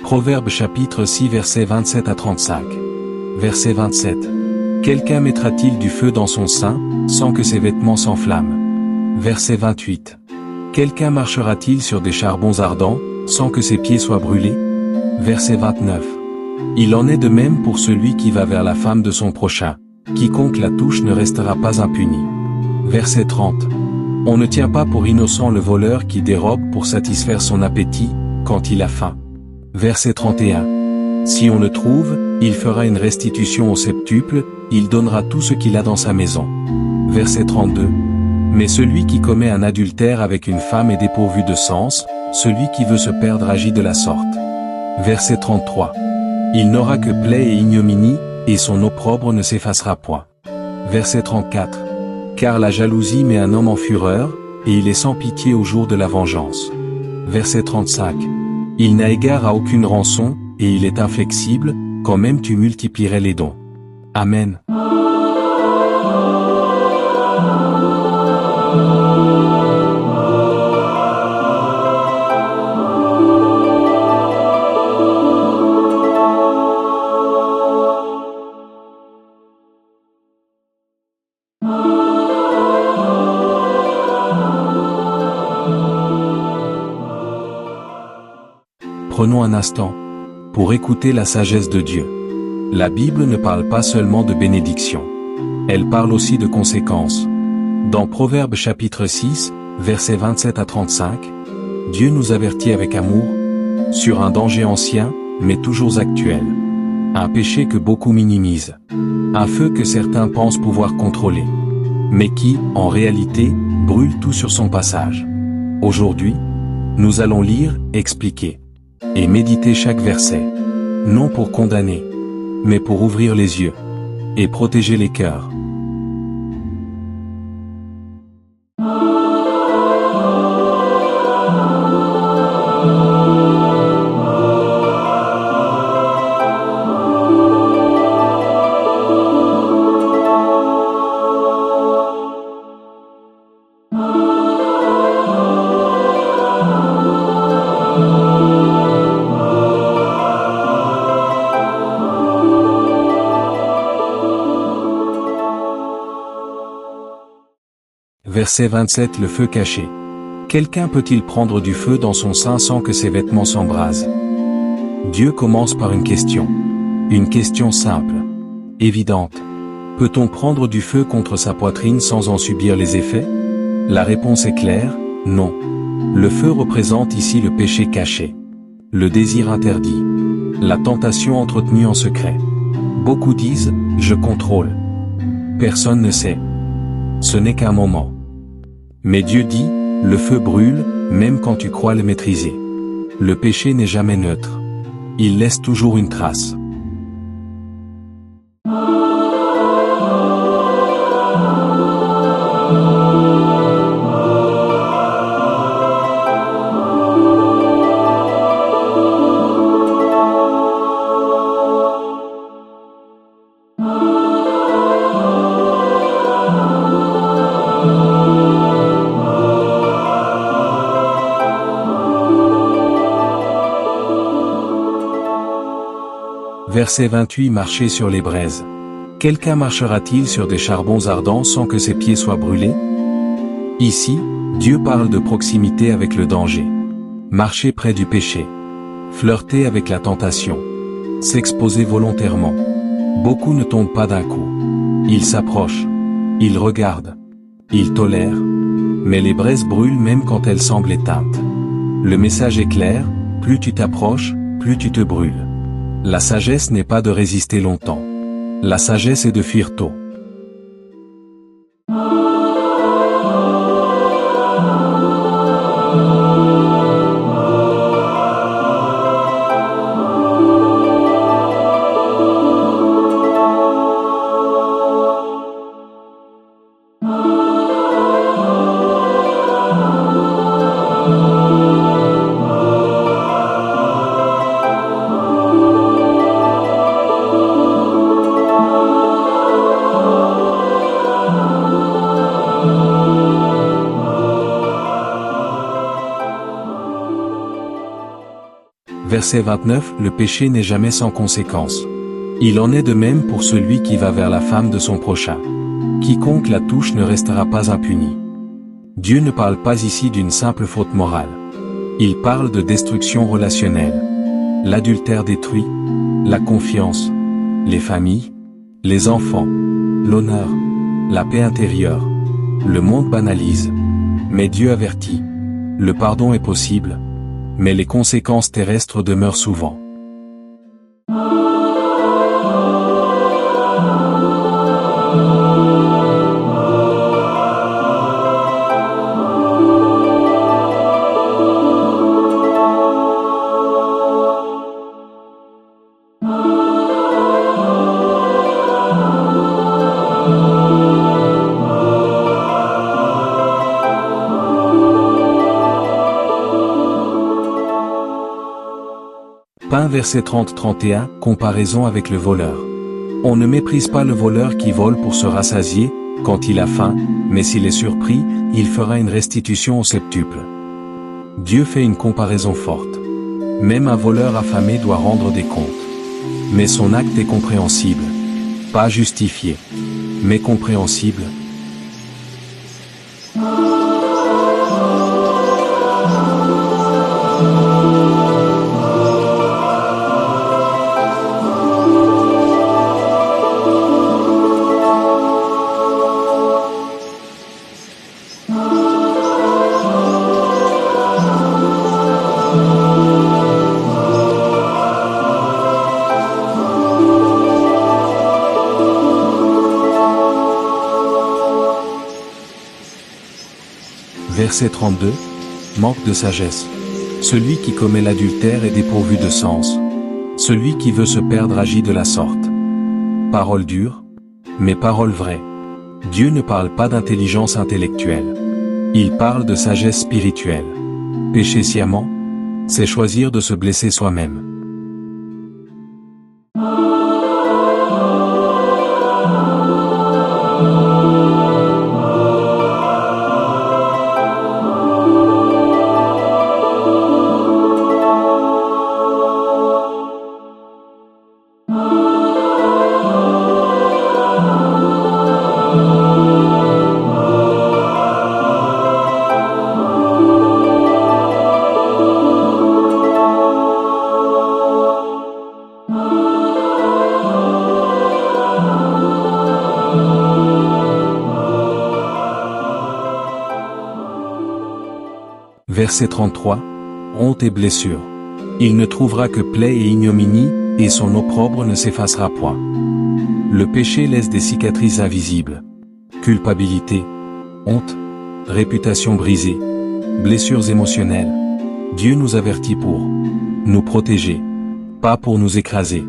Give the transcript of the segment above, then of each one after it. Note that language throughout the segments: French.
Proverbes chapitre 6 versets 27 à 35. Verset 27. Quelqu'un mettra-t-il du feu dans son sein, sans que ses vêtements s'enflamment? Verset 28. Quelqu'un marchera-t-il sur des charbons ardents, sans que ses pieds soient brûlés? Verset 29. Il en est de même pour celui qui va vers la femme de son prochain. Quiconque la touche ne restera pas impuni. Verset 30. On ne tient pas pour innocent le voleur qui dérobe pour satisfaire son appétit, quand il a faim. Verset 31. Si on le trouve, il fera une restitution au septuple, il donnera tout ce qu'il a dans sa maison. Verset 32. Mais celui qui commet un adultère avec une femme est dépourvu de sens, celui qui veut se perdre agit de la sorte. Verset 33. Il n'aura que plaie et ignominie, et son opprobre ne s'effacera point. Verset 34. Car la jalousie met un homme en fureur, et il est sans pitié au jour de la vengeance. Verset 35. Il n'a égard à aucune rançon, et il est inflexible, quand même tu multiplierais les dons. Amen. Prenons un instant pour écouter la sagesse de Dieu. La Bible ne parle pas seulement de bénédiction. Elle parle aussi de conséquences. Dans Proverbes chapitre 6, versets 27 à 35, Dieu nous avertit avec amour sur un danger ancien, mais toujours actuel. Un péché que beaucoup minimisent. Un feu que certains pensent pouvoir contrôler. Mais qui, en réalité, brûle tout sur son passage. Aujourd'hui, nous allons lire, expliquer et méditer chaque verset, non pour condamner, mais pour ouvrir les yeux et protéger les cœurs. Verset 27. Le feu caché. Quelqu'un peut-il prendre du feu dans son sein sans que ses vêtements s'embrasent? Dieu commence par une question. Une question simple. Évidente. Peut-on prendre du feu contre sa poitrine sans en subir les effets? La réponse est claire, non. Le feu représente ici le péché caché. Le désir interdit. La tentation entretenue en secret. Beaucoup disent, je contrôle. Personne ne sait. Ce n'est qu'un moment. Mais Dieu dit, le feu brûle, même quand tu crois le maîtriser. Le péché n'est jamais neutre. Il laisse toujours une trace. Verset 28. Marcher sur les braises. Quelqu'un marchera-t-il sur des charbons ardents sans que ses pieds soient brûlés? Ici, Dieu parle de proximité avec le danger. Marcher près du péché. Flirter avec la tentation. S'exposer volontairement. Beaucoup ne tombent pas d'un coup. Ils s'approchent. Ils regardent. Ils tolèrent. Mais les braises brûlent même quand elles semblent éteintes. Le message est clair, plus tu t'approches, plus tu te brûles. La sagesse n'est pas de résister longtemps. La sagesse est de fuir tôt. Verset 29, le péché n'est jamais sans conséquence. Il en est de même pour celui qui va vers la femme de son prochain. Quiconque la touche ne restera pas impuni. Dieu ne parle pas ici d'une simple faute morale. Il parle de destruction relationnelle. L'adultère détruit la confiance, les familles, les enfants, l'honneur, la paix intérieure. Le monde banalise. Mais Dieu avertit. Le pardon est possible, mais les conséquences terrestres demeurent souvent. Verset 30-31, comparaison avec le voleur. On ne méprise pas le voleur qui vole pour se rassasier, quand il a faim, mais s'il est surpris, il fera une restitution au septuple. Dieu fait une comparaison forte. Même un voleur affamé doit rendre des comptes. Mais son acte est compréhensible. Pas justifié, mais compréhensible. Verset 32, manque de sagesse. Celui qui commet l'adultère est dépourvu de sens. Celui qui veut se perdre agit de la sorte. Parole dure, mais parole vraie. Dieu ne parle pas d'intelligence intellectuelle. Il parle de sagesse spirituelle. Pécher sciemment, c'est choisir de se blesser soi-même. Verset 33, honte et blessure. Il ne trouvera que plaie et ignominie, et son opprobre ne s'effacera point. Le péché laisse des cicatrices invisibles. Culpabilité, honte, réputation brisée, blessures émotionnelles. Dieu nous avertit pour nous protéger, pas pour nous écraser.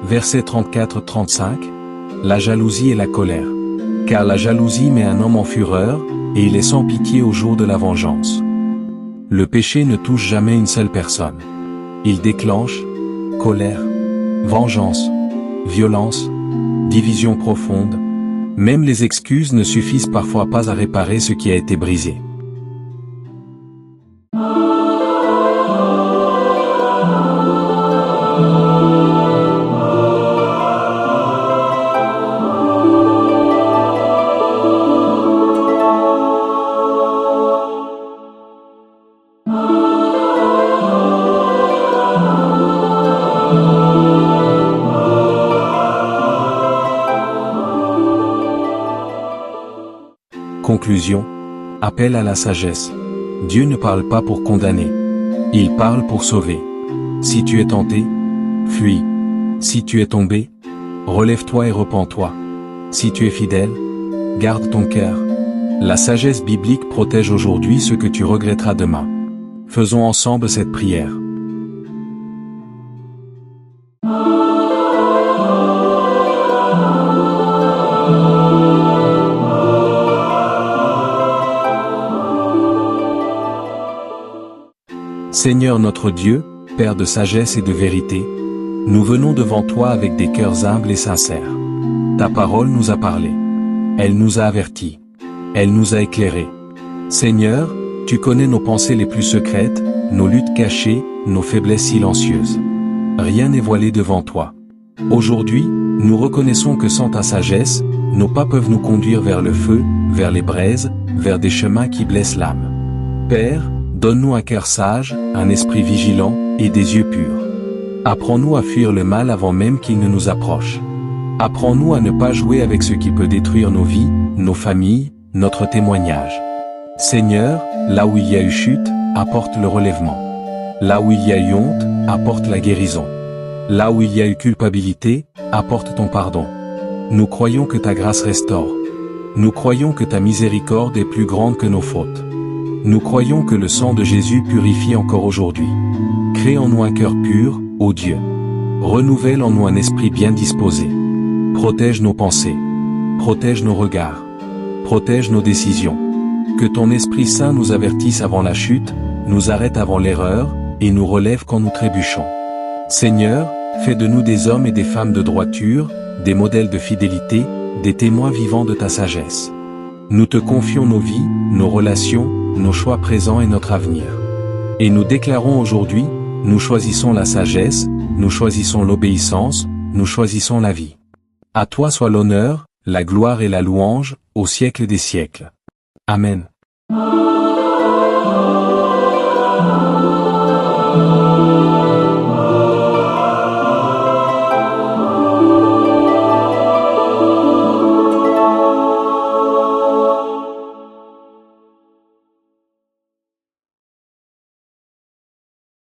Versets 34-35, la jalousie et la colère. Car la jalousie met un homme en fureur, et il est sans pitié au jour de la vengeance. Le péché ne touche jamais une seule personne. Il déclenche colère, vengeance, violence, division profonde. Même les excuses ne suffisent parfois pas à réparer ce qui a été brisé. Conclusion. Appel à la sagesse. Dieu ne parle pas pour condamner. Il parle pour sauver. Si tu es tenté, fuis. Si tu es tombé, relève-toi et repens-toi. Si tu es fidèle, garde ton cœur. La sagesse biblique protège aujourd'hui ce que tu regretteras demain. Faisons ensemble cette prière. Seigneur notre Dieu, Père de sagesse et de vérité, nous venons devant toi avec des cœurs humbles et sincères. Ta parole nous a parlé. Elle nous a avertis. Elle nous a éclairés. Seigneur, tu connais nos pensées les plus secrètes, nos luttes cachées, nos faiblesses silencieuses. Rien n'est voilé devant toi. Aujourd'hui, nous reconnaissons que sans ta sagesse, nos pas peuvent nous conduire vers le feu, vers les braises, vers des chemins qui blessent l'âme. Père, donne-nous un cœur sage, un esprit vigilant, et des yeux purs. Apprends-nous à fuir le mal avant même qu'il ne nous approche. Apprends-nous à ne pas jouer avec ce qui peut détruire nos vies, nos familles, notre témoignage. Seigneur, là où il y a eu chute, apporte le relèvement. Là où il y a eu honte, apporte la guérison. Là où il y a eu culpabilité, apporte ton pardon. Nous croyons que ta grâce restaure. Nous croyons que ta miséricorde est plus grande que nos fautes. Nous croyons que le sang de Jésus purifie encore aujourd'hui. Crée en nous un cœur pur, ô Dieu. Renouvelle en nous un esprit bien disposé. Protège nos pensées. Protège nos regards. Protège nos décisions. Que ton Esprit Saint nous avertisse avant la chute, nous arrête avant l'erreur, et nous relève quand nous trébuchons. Seigneur, fais de nous des hommes et des femmes de droiture, des modèles de fidélité, des témoins vivants de ta sagesse. Nous te confions nos vies, nos relations, nos choix présents et notre avenir. Et nous déclarons aujourd'hui, nous choisissons la sagesse, nous choisissons l'obéissance, nous choisissons la vie. À toi soit l'honneur, la gloire et la louange, au siècle des siècles. Amen.